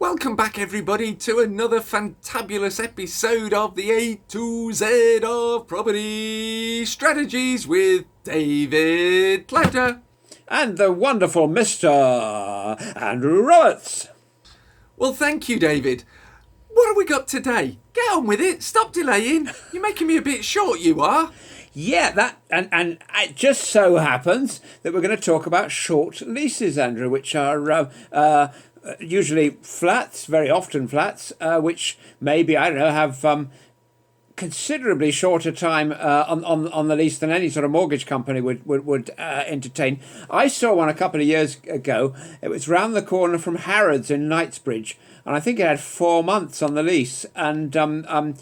Welcome back, everybody, to another fantabulous episode of the A to Z of Property Strategies with David Clouter. And the wonderful Mr. Andrew Roberts. Well, thank you, David. What have we got today? Get on with it. Stop delaying. You're making me a bit short, you are. Yeah, that and it just so happens that we're going to talk about short leases, Andrew, which are usually flats, very often flats, which maybe, I don't know, have considerably shorter time on the lease than any sort of mortgage company would entertain. I saw one a couple of years ago. It was round the corner from Harrods in Knightsbridge, and I think it had 4 months on the lease. And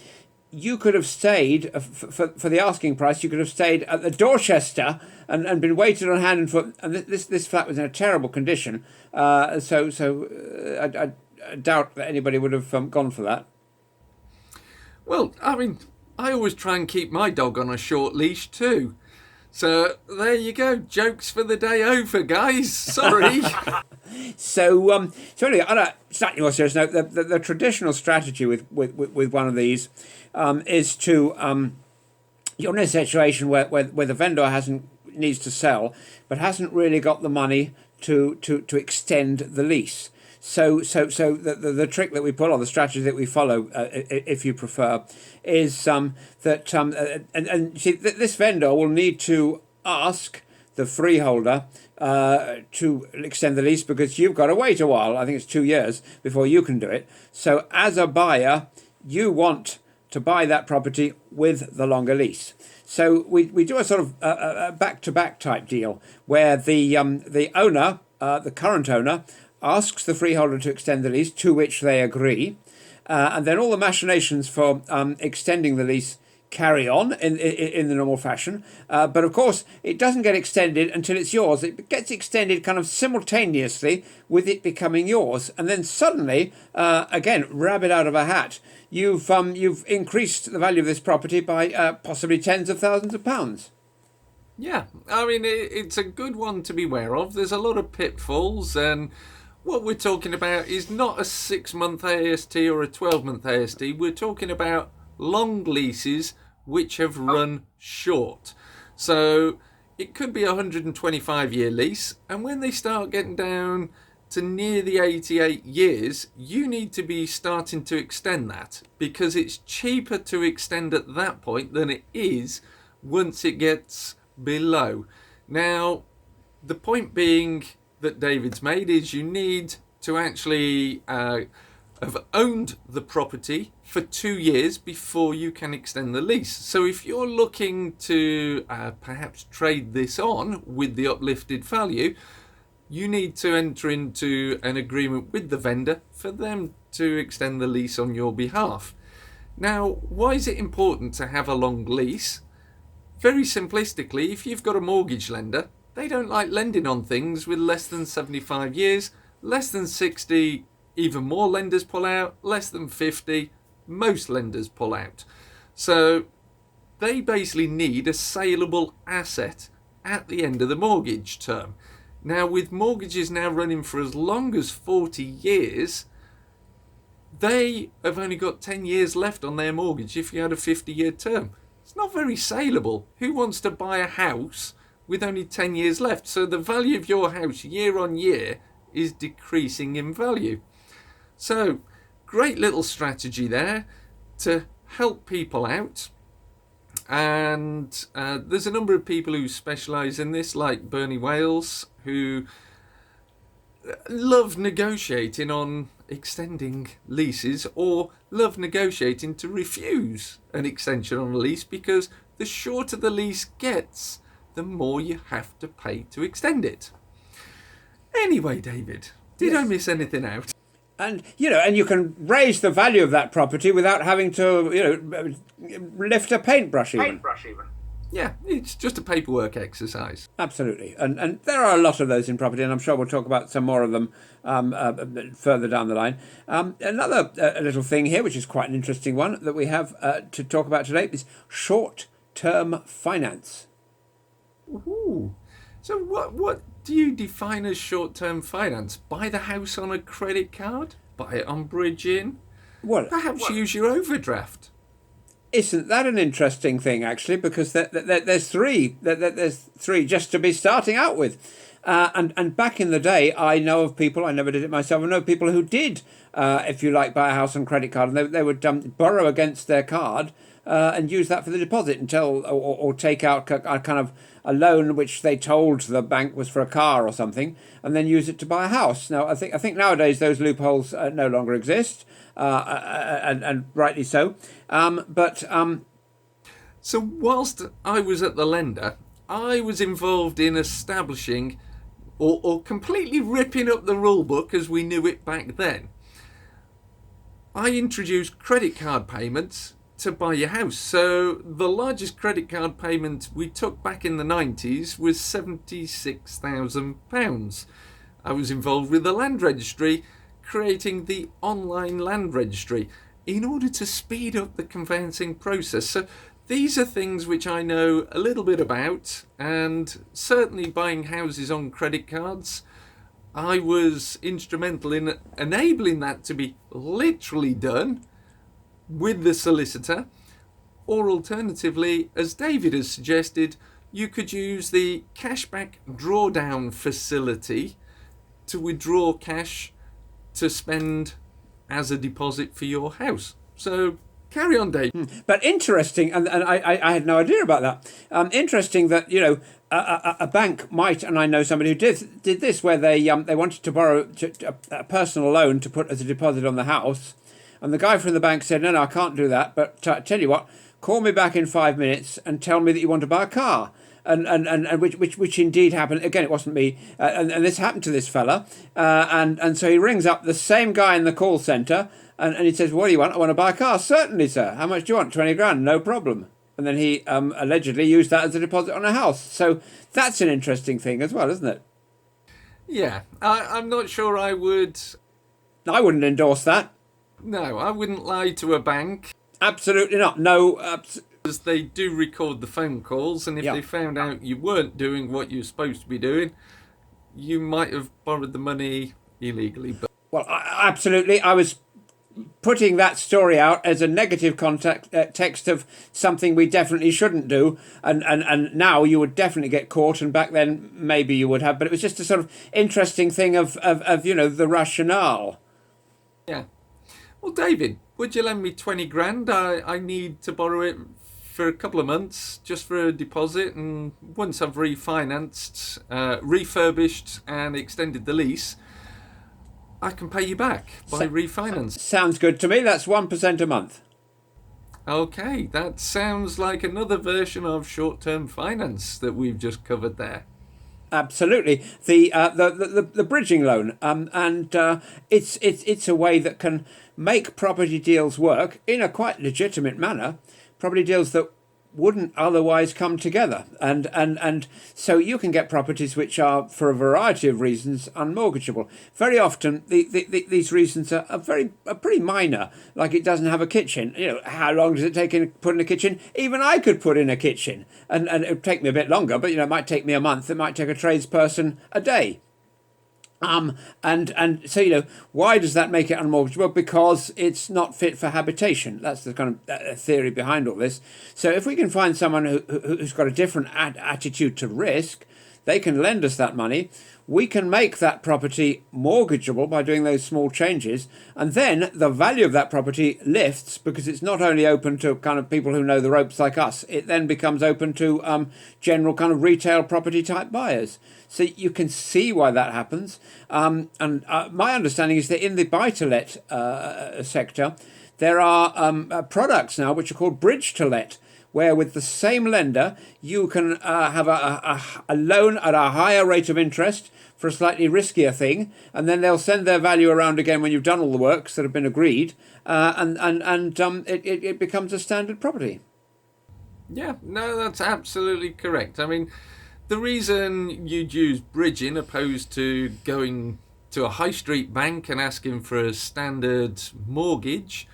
you could have stayed for the asking price. You could have stayed at the Dorchester and been waited on hand and foot. And this flat was in a terrible condition. So I doubt that anybody would have gone for that. Well, I mean, I always try and keep my dog on a short leash too. So there you go. Jokes for the day over, guys. Sorry. So anyway, on a slightly more serious note, the traditional strategy with one of these is to you're in a situation where the vendor needs to sell, but hasn't really got the money to extend the lease. So the trick that we pull, or the strategy that we follow, if you prefer, is that and see, this vendor will need to ask the freeholder to extend the lease, because you've got to wait a while. I think it's 2 years before you can do it. So as a buyer, you want to buy that property with the longer lease. So we do a sort of a back-to-back type deal where the owner, the current owner, asks the freeholder to extend the lease, to which they agree, and then all the machinations for extending the lease carry on in the normal fashion. But of course, it doesn't get extended until it's yours. It gets extended kind of simultaneously with it becoming yours, and then suddenly, again, rabbit out of a hat, you've increased the value of this property by possibly tens of thousands of pounds. Yeah, I mean, it's a good one to be aware of. There's a lot of pitfalls, and what we're talking about is not a 6-month AST or a 12-month AST. We're talking about long leases which have run short. So it could be a 125-year lease, and when they start getting down to near the 88 years, you need to be starting to extend that, because it's cheaper to extend at that point than it is once it gets below. Now, the point being that David's made is you need to actually have owned the property for 2 years before you can extend the lease. So if you're looking to perhaps trade this on with the uplifted value, you need to enter into an agreement with the vendor for them to extend the lease on your behalf. Now, why is it important to have a long lease? Very simplistically, if you've got a mortgage lender, they don't like lending on things with less than 75 years, less than 60, even more lenders pull out, less than 50, most lenders pull out. So they basically need a saleable asset at the end of the mortgage term. Now, with mortgages now running for as long as 40 years, they have only got 10 years left on their mortgage if you had a 50-year term. It's not very saleable. Who wants to buy a house with only 10 years left? So the value of your house year on year is decreasing in value. So great little strategy there to help people out. And there's a number of people who specialise in this, like Bernie Wales, who love negotiating on extending leases, or love negotiating to refuse an extension on a lease, because the shorter the lease gets, the more you have to pay to extend it. Anyway, David, did I miss anything out? And you can raise the value of that property without having to lift a paintbrush even. Yeah, it's just a paperwork exercise. Absolutely. And there are a lot of those in property, and I'm sure we'll talk about some more of them further down the line. Another little thing here, which is quite an interesting one that we have to talk about today, is short-term finance. Ooh. So what do you define as short-term finance? Buy the house on a credit card? Buy it on bridging? Well, Perhaps use your overdraft? isn't that an interesting thing, actually? Because there's three. There's three just to be starting out with. And back in the day, I know of people, I never did it myself, I know of people who did, if you like, buy a house on credit card. And they would borrow against their card and use that for the deposit until, or take out a kind of a loan which they told the bank was for a car or something, and then use it to buy a house. Now, I think nowadays those loopholes no longer exist. And rightly so. So whilst I was at the lender, I was involved in establishing or completely ripping up the rule book as we knew it back then. I introduced credit card payments to buy your house. So the largest credit card payment we took back in the 90s was £76,000. I was involved with the land registry, creating the online land registry in order to speed up the conveyancing process. So these are things which I know a little bit about, and certainly buying houses on credit cards, I was instrumental in enabling that to be literally done with the solicitor, or alternatively, as David has suggested, you could use the cashback drawdown facility to withdraw cash to spend as a deposit for your house. So carry on, Dave. But interesting, and I had no idea about that. Interesting that, you know, a bank might, and I know somebody who did this, where they wanted to borrow a personal loan to put as a deposit on the house, and the guy from the bank said, no, I can't do that, but tell you what, call me back in 5 minutes and tell me that you want to buy a car. And which indeed happened. Again, it wasn't me, and this happened to this fella, and so he rings up the same guy in the call centre, and he says, what do you want? I want to buy a car. Certainly, sir. How much do you want? 20 grand, no problem. And then he allegedly used that as a deposit on a house. So that's an interesting thing as well, isn't it? Yeah, I'm not sure I would. I wouldn't endorse that. No, I wouldn't lie to a bank. Absolutely not. No. Because they do record the phone calls, and if they found out you weren't doing what you're supposed to be doing, you might have borrowed the money illegally. But well, absolutely. I was putting that story out as a negative text of something we definitely shouldn't do, and now you would definitely get caught, and back then maybe you would have, but it was just a sort of interesting thing of you know, the rationale. Yeah. Well, David, would you lend me 20 grand? I need to borrow it for a couple of months just for a deposit, and once I've refinanced, refurbished and extended the lease, I can pay you back by refinance. Sounds good to me. That's 1% a month. Okay, that sounds like another version of short-term finance that we've just covered there. Absolutely, the bridging loan, and it's a way that can make property deals work in a quite legitimate manner. Property deals that wouldn't otherwise come together, and so you can get properties which are, for a variety of reasons, unmortgageable. Very often these reasons are pretty minor, like it doesn't have a kitchen. You know, how long does it take to put in a kitchen? Even I could put in a kitchen, and it would take me a bit longer, but you know, it might take me a month, it might take a tradesperson a day. And so, you know, why does that make it unmortgageable? Because it's not fit for habitation. That's the kind of theory behind all this. So if we can find someone who's got a different attitude to risk, they can lend us that money. We can make that property mortgageable by doing those small changes, and then the value of that property lifts because it's not only open to kind of people who know the ropes like us, it then becomes open to general kind of retail property type buyers. So you can see why that happens. And my understanding is that in the buy-to-let sector, there are products now which are called bridge-to-let, where with the same lender, you can have a loan at a higher rate of interest for a slightly riskier thing, and then they'll send their value around again when you've done all the works that have been agreed, and it becomes a standard property. Yeah, no, that's absolutely correct. I mean, the reason you'd use bridging opposed to going to a high street bank and asking for a standard mortgage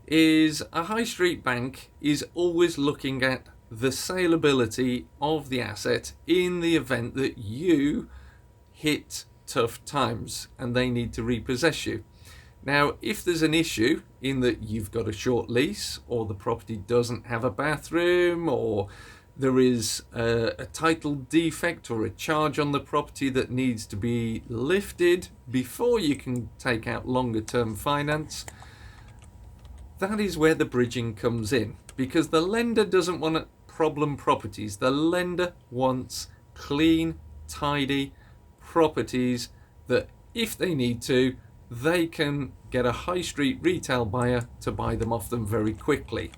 is a high street bank is always looking at the saleability of the asset in the event that you hit tough times and they need to repossess you. Now, if there's an issue in that you've got a short lease, or the property doesn't have a bathroom, or there is a title defect or a charge on the property that needs to be lifted before you can take out longer term finance, that is where the bridging comes in, because the lender doesn't want problem properties. The lender wants clean, tidy properties that, if they need to, they can get a high street retail buyer to buy them off them very quickly.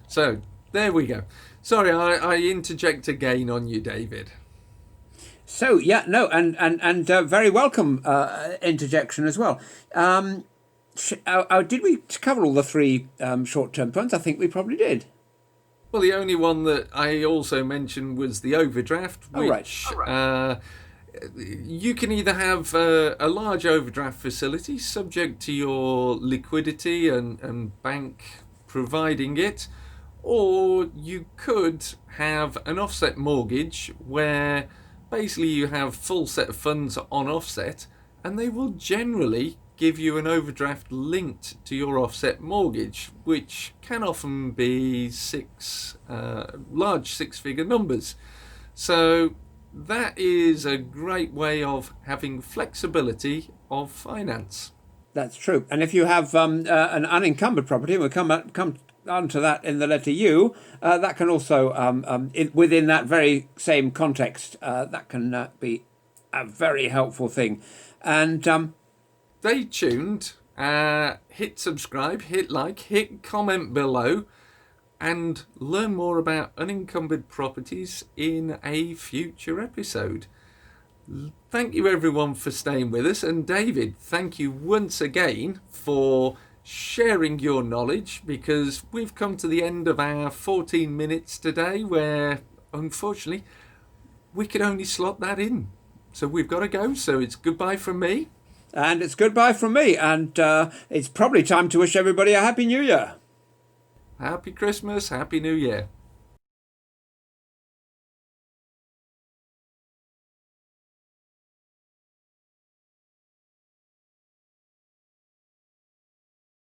So there we go. Sorry, I interject again on you, David. So yeah, no, and very welcome interjection as well. Did we cover all the three short-term points? I think we probably did. Well, the only one that I also mentioned was the overdraft, which you can either have a large overdraft facility subject to your liquidity and bank providing it, or you could have an offset mortgage where basically you have full set of funds on offset, and they will generally give you an overdraft linked to your offset mortgage, which can often be large six-figure numbers. So that is a great way of having flexibility of finance. That's true. And if you have an unencumbered property, we'll come on to that in the letter U, that can also, within that very same context, that can be a very helpful thing. And stay tuned, hit subscribe, hit like, hit comment below, and learn more about unencumbered properties in a future episode. Thank you everyone for staying with us, and David, thank you once again for sharing your knowledge, because we've come to the end of our 14 minutes today where unfortunately we could only slot that in. So we've got to go, so it's goodbye from me. And it's goodbye from me, and it's probably time to wish everybody a Happy New Year. Happy Christmas, Happy New Year.